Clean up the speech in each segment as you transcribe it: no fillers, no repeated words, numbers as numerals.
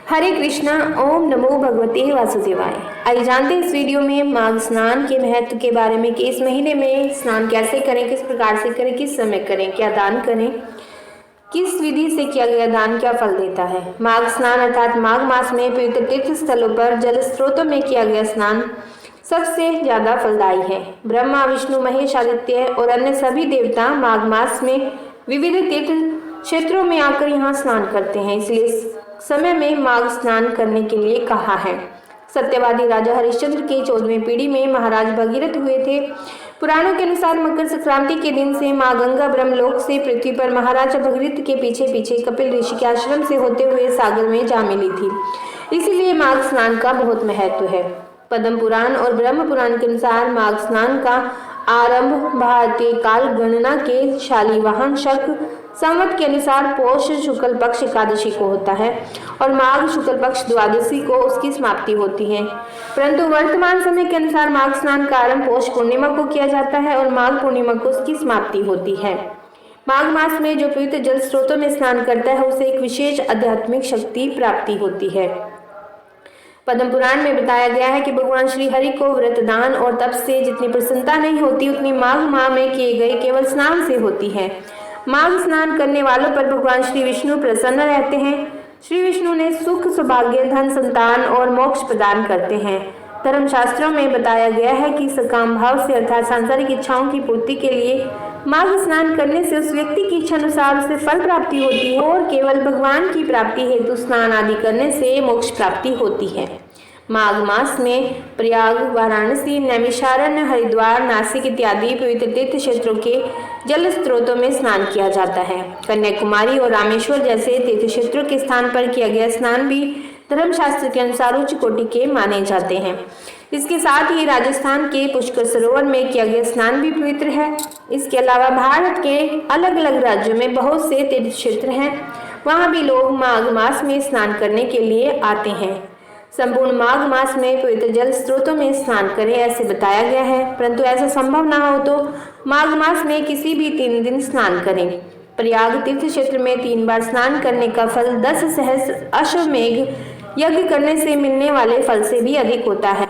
हरे कृष्णा। ओम नमो भगवते वासुदेवाय। आइए जानते हैं इस वीडियो में माघ स्नान के महत्व के बारे में कि इस महीने में स्नान कैसे करें, किस प्रकार से करें, किस समय करें, क्या दान करें, किस विधि से किया गया दान क्या फल देता है। माघ स्नान अर्थात माघ मास में पवित्र तीर्थ स्थलों पर जल स्रोतों में किया गया स्नान सबसे ज्यादा फलदायी है। ब्रह्मा, विष्णु, महेश, आदित्य और अन्य सभी देवता माघ मास में विविध तीर्थ क्षेत्रों में आकर यहाँ स्नान करते हैं, इसलिए समय में माघ स्नान करने के लिए कहा है। सत्यवादी राजा हरिश्चंद्र के 14वीं पीढ़ी में महाराज भगीरथ हुए थे। पुराणों के अनुसार मकर संक्रांति के दिन से माँ गंगा ब्रह्मलोक से पृथ्वी पर महाराजा भगीरथ के पीछे पीछे कपिल ऋषि के आश्रम से होते हुए सागर में जा मिली थी, इसीलिए माघ स्नान का बहुत महत्व है। पद्म पुराण और ब्रह्म पुराण के अनुसार माघ स्नान का आरंभ भारतीय काल गणना के शालिवाहन शक संवत के अनुसार पौष शुक्ल पक्ष एकादशी को होता है और माघ शुक्ल पक्ष द्वादशी को उसकी समाप्ति होती है। परंतु वर्तमान समय के अनुसार माघ स्नान का आरंभ पौष पूर्णिमा को किया जाता है और माघ पूर्णिमा को उसकी समाप्ति होती है। माघ मास में जो पवित्र जल स्रोतों में स्नान करता है उसे एक विशेष आध्यात्मिक शक्ति प्राप्ति होती है। पद्म पुराण में बताया गया है कि भगवान श्री हरि को व्रत दान और तप से जितनी प्रसन्नता नहीं होती उतनी माघ माह में किए गए केवल स्नान से होती है। माघ स्नान करने वालों पर भगवान श्री विष्णु प्रसन्न रहते हैं। श्री विष्णु ने सुख, सौभाग्य, धन, संतान और मोक्ष प्रदान करते हैं। धर्मशास्त्रों में बताया गया है कि सकाम भाव से अर्थात सांसारिक इच्छाओं की पूर्ति के लिए माघ स्नान करने से उस व्यक्ति की इच्छा अनुसार उसे फल प्राप्ति होती है और केवल भगवान की प्राप्ति हेतु स्नान आदि करने से मोक्ष प्राप्ति होती है। माघ मास में प्रयाग, वाराणसी, नैमिषारण्य, हरिद्वार, नासिक इत्यादि पवित्र तीर्थ क्षेत्रों के जल स्रोतों में स्नान किया जाता है। कन्याकुमारी और रामेश्वर जैसे तीर्थ क्षेत्रों के स्थान पर किया गया स्नान भी धर्मशास्त्र के अनुसार उच्च कोटि के माने जाते हैं। इसके साथ ही राजस्थान के पुष्कर सरोवर में किया गया स्नान भी पवित्र है। इसके अलावा भारत के अलग अलग राज्यों में बहुत से तीर्थ क्षेत्र हैं, वहाँ भी लोग माघ मास में स्नान करने के लिए आते हैं। संपूर्ण माघ मास में पवित्र जल स्रोतों में स्नान करें ऐसे बताया गया है, परंतु ऐसा संभव ना हो तो माघ मास में किसी भी 3 दिन स्नान करें। प्रयाग तीर्थ क्षेत्र में 3 बार स्नान करने का फल 10 सहस्त्र अश्वमेघ यज्ञ करने से मिलने वाले फल से भी अधिक होता है।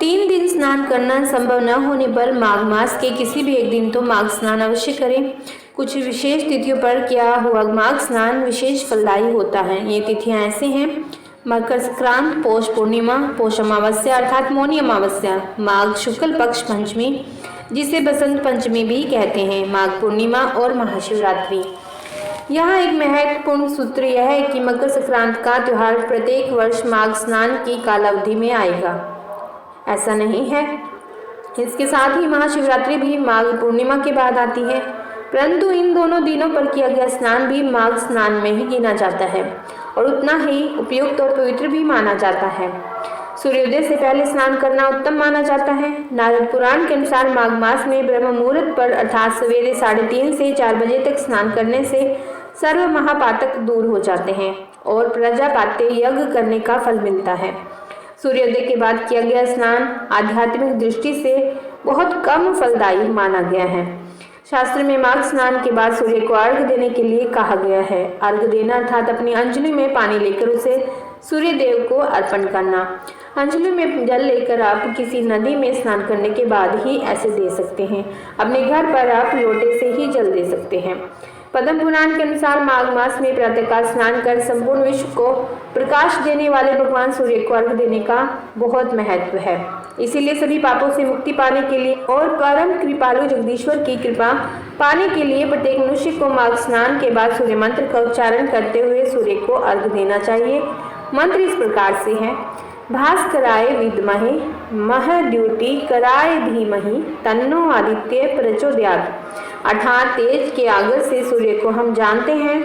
3 दिन स्नान करना संभव न होने पर माघ मास के किसी भी एक दिन तो माघ स्नान अवश्य करें। कुछ विशेष तिथियों पर किया हुआ माघ स्नान विशेष फलदायी होता है। ये तिथियां ऐसे हैं: मकर संक्रांत, पौष पूर्णिमा, पौष अमावस्या अर्थात मौनी अमावस्या, माघ शुक्ल पक्ष पंचमी जिसे बसंत पंचमी भी कहते हैं, माघ पूर्णिमा और महाशिवरात्रि। यहाँ एक महत्वपूर्ण सूत्र यह है कि मकर संक्रांत का त्योहार प्रत्येक वर्ष माघ स्नान की कालावधि में आएगा, ऐसा नहीं है। इसके साथ ही महाशिवरात्रि भी माघ पूर्णिमा के बाद आती है, परंतु इन दोनों दिनों पर किया गया स्नान भी माघ स्नान में ही गिना जाता है और उतना ही उपयुक्त और पवित्र भी माना जाता है। सूर्योदय से पहले स्नान करना उत्तम माना जाता है। नारद पुराण के अनुसार माघ मास में ब्रह्म मुहूर्त पर अर्थात सवेरे 3:30 से 4 बजे तक स्नान करने से सर्व महापातक दूर हो जाते हैं और प्रजापात्य यज्ञ करने का फल मिलता है। सूर्योदय के बाद किया गया स्नान आध्यात्मिक दृष्टि से बहुत कम फलदायी माना गया है। शास्त्र में माघ स्नान के बाद सूर्य को अर्घ्य देने के लिए कहा गया है। अर्घ्य देना अर्थात अपनी अंजलि में पानी लेकर उसे सूर्य देव को अर्पण करना। अंजलि में जल लेकर आप किसी नदी में स्नान करने के बाद ही ऐसे दे सकते हैं। अपने घर पर आप लोटे से ही जल दे सकते हैं। पद्म पुराण के अनुसार माघ मास में प्रातःकाल स्नान कर संपूर्ण विश्व को प्रकाश देने वाले भगवान सूर्य को अर्घ्य देने का बहुत महत्व है। इसीलिए सभी पापों से मुक्ति पाने के लिए और परम कृपालु जगदीश्वर की कृपा पाने के लिए प्रत्येक मनुष्य को माघ स्नान के बाद सूर्य मंत्र का उच्चारण करते हुए सूर्य को अर्घ्य देना चाहिए। मंत्र इस प्रकार से है: भास्कराय विद्महे महद्युति कराय धीमहि तन्नो आदित्य प्रचोदयात्। अर्थात तेज के आगर से सूर्य को हम जानते हैं,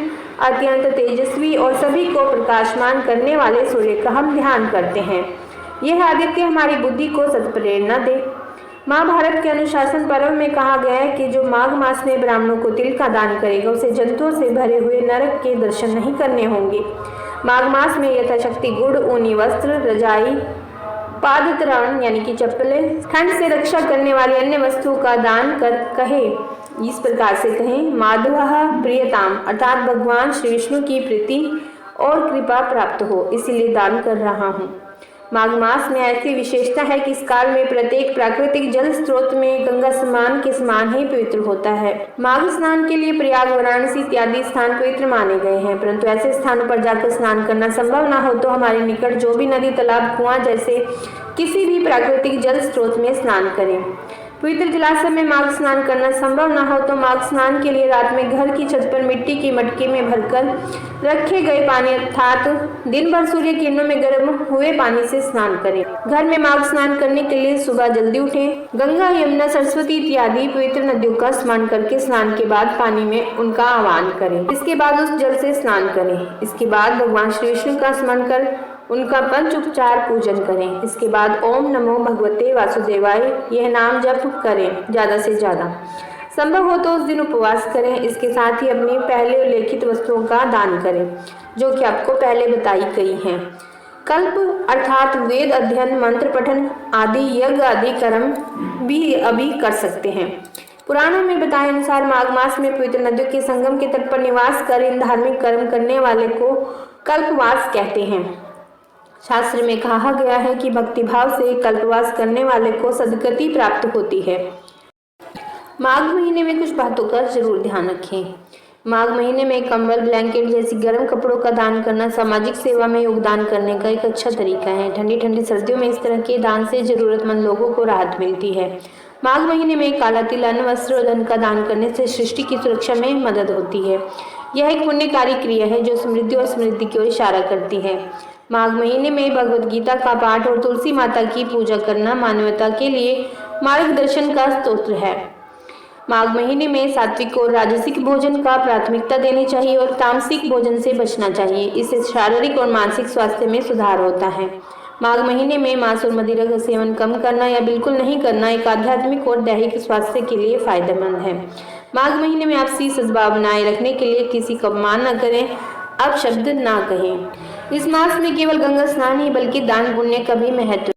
अत्यंत तेजस्वी और सभी को प्रकाशमान करने वाले सूर्य का हम ध्यान करते हैं। यह आदित्य हमारी बुद्धि को सत्प्रेरणा दे। महाभारत के अनुशासन पर्व में कहा गया है कि जो माघ मास में ब्राह्मणों को तिल का दान करेगा उसे जंतुओं से भरे हुए नरक के दर्शन नहीं करने होंगे। माघ मास में यथाशक्ति गुड़, ऊनी वस्त्र, रजाई, पादत्राण यानी कि चप्पलें, ठंड से रक्षा करने वाली अन्य वस्तुओं का दान कर कहे। इस प्रकार से कहें: माधवः प्रियताम अर्थात भगवान श्री विष्णु की प्रीति और कृपा प्राप्त हो, इसलिए दान कर रहा हूँ। माघ मास में ऐसी विशेषता है कि इस काल में प्रत्येक प्राकृतिक जल स्रोत में गंगा स्नान के समान ही पवित्र होता है। माघ स्नान के लिए प्रयाग, वाराणसी इत्यादि स्थान पवित्र माने गए हैं, परंतु ऐसे स्थानों पर जाकर स्नान करना संभव न हो तो हमारे निकट जो भी नदी, तालाब, कुआं जैसे किसी भी प्राकृतिक जल स्रोत में स्नान करें। पवित्र जलाशय में माघ स्नान करना संभव न हो तो माघ स्नान के लिए रात में घर की छत पर मिट्टी की मटके में भरकर रखे गए पानी अर्थात दिन भर सूर्य किरणों में गर्म हुए पानी से स्नान करें। घर में माघ स्नान करने के लिए सुबह जल्दी उठें। गंगा, यमुना, सरस्वती इत्यादि पवित्र नदियों का स्मरण करके स्नान के बाद पानी में उनका आह्वान करें। इसके बाद उस जल से स्नान करें। इसके बाद भगवान श्री विष्णु का स्मरण कर उनका पंचोपचार पूजन करें। इसके बाद ओम नमो भगवते वासुदेवाय यह नाम जप करें ज़्यादा से ज़्यादा। संभव हो तो उस दिन उपवास करें। इसके साथ ही अपनी पहले उल्लेखित वस्तुओं का दान करें जो कि आपको पहले बताई गई हैं। कल्प अर्थात वेद अध्ययन, मंत्र पठन आदि, यज्ञ आदि कर्म भी अभी कर सकते हैं। पुराणों में बताए अनुसार माघ मास में पवित्र नदियों के संगम के तट पर निवास कर इन धार्मिक कर्म करने वाले को कल्पवास कहते हैं। शास्त्र में कहा गया है कि भक्तिभाव से कल्पवास करने वाले को सद्गति प्राप्त होती है। माघ महीने में कुछ बातों का जरूर ध्यान रखें। माघ महीने में कंबल, ब्लैंकेट जैसी गर्म कपड़ों का दान करना सामाजिक सेवा में योगदान करने का एक अच्छा तरीका है। ठंडी ठंडी सर्दियों में इस तरह के दान से जरूरतमंद लोगों को राहत मिलती है। माघ महीने में काला तिल, अन्न, वस्त्र और धन का दान करने से सृष्टि की सुरक्षा में मदद होती है। यह एक पुण्यकारी क्रिया है जो समृद्धि और समृद्धि की ओर इशारा करती है। माघ महीने में भगवद गीता का पाठ और तुलसी माता की पूजा करना मानवता के लिए मार्गदर्शन का स्तोत्र है। माघ महीने में सात्विक और राजसिक भोजन का प्राथमिकता देनी चाहिए और तामसिक भोजन से बचना चाहिए। इससे शारीरिक और मानसिक स्वास्थ्य में सुधार होता है। माघ महीने में मांस और मदिरा का सेवन कम करना या बिल्कुल नहीं करना एक आध्यात्मिक और दैहिक स्वास्थ्य के लिए फायदेमंद है। माघ महीने में आपसी सद्भाव बनाए रखने के लिए किसी का अपमान न करें, अपशब्द ना कहें। इस मास में केवल गंगा स्नान ही बल्कि दान पुण्य का भी महत्व।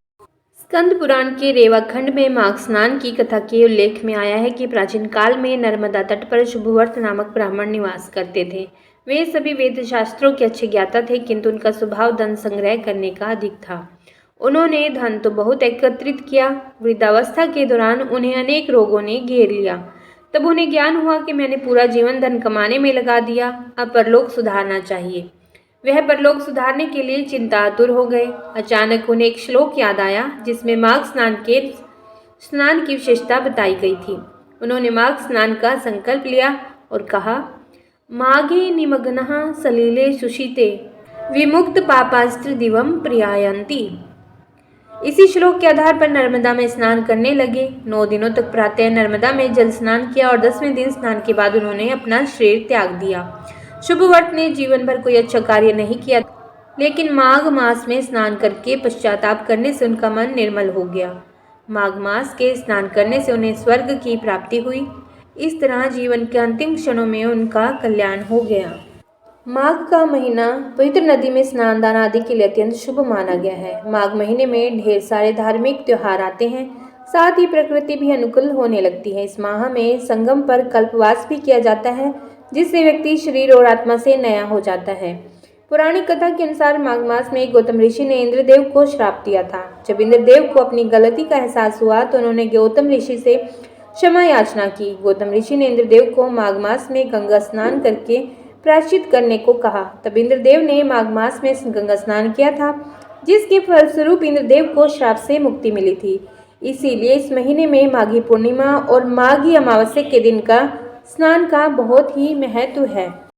स्कंद पुराण के रेवाखंड में माघ स्नान की कथा के उल्लेख में आया है कि प्राचीन काल में नर्मदा तट पर शुभवर्त नामक ब्राह्मण निवास करते थे। वे सभी वेद शास्त्रों के अच्छे ज्ञाता थे, किंतु उनका स्वभाव धन संग्रह करने का अधिक था। उन्होंने धन तो बहुत एकत्रित किया, वृद्धावस्था के दौरान उन्हें अनेक रोगों ने घेर लिया। तब उन्हें ज्ञान हुआ कि मैंने पूरा जीवन धन कमाने में लगा दिया, अब परलोक सुधारना चाहिए। वह परलोक सुधारने के लिए चिंतातुर हो गए। अचानक उन्हें एक श्लोक याद आया जिसमें माघ स्नान की विशेषता बताई गई थी। उन्होंने माघ स्नान का संकल्प लिया और कहा, माघे निमग्नः सलिले सुशीते विमुक्त पापास्त्र दिवम प्रियायन्ति। इसी श्लोक के आधार पर नर्मदा में स्नान करने लगे। 9 दिनों तक प्रातः नर्मदा में जल स्नान किया और 10वें दिन स्नान के बाद उन्होंने अपना शरीर त्याग दिया। शुभवर्त ने जीवन भर कोई अच्छा कार्य नहीं किया, लेकिन माघ मास में स्नान करके पश्चाताप करने से उनका मन निर्मल हो गया। माघ मास के स्नान करने से उन्हें स्वर्ग की प्राप्ति हुई। इस तरह जीवन के अंतिम क्षणों में उनका कल्याण हो गया। माघ का महीना पवित्र नदी में स्नान दान आदि के लिए अत्यंत शुभ माना गया है। माघ महीने में ढेर सारे धार्मिक त्योहार आते हैं, साथ ही प्रकृति भी अनुकूल होने लगती है। इस माह में संगम पर कल्पवास भी किया जाता है, जिससे व्यक्ति शरीर और आत्मा से नया हो जाता है। पौराणिक कथा के अनुसार माघ मास में गौतम ऋषि ने इंद्रदेव को श्राप दिया था। जब इंद्रदेव को अपनी गलती का एहसास हुआ तो उन्होंने गौतम ऋषि से क्षमा याचना की। गौतम ऋषि ने इंद्रदेव को माघ मास में गंगा स्नान करके प्रायश्चित करने को कहा। तब इंद्रदेव ने माघ मास में गंगा स्नान किया था, जिसके फलस्वरूप इंद्रदेव को श्राप से मुक्ति मिली थी। इसीलिए इस महीने में माघी पूर्णिमा और माघी अमावस्या के दिन का स्नान का बहुत ही महत्व है।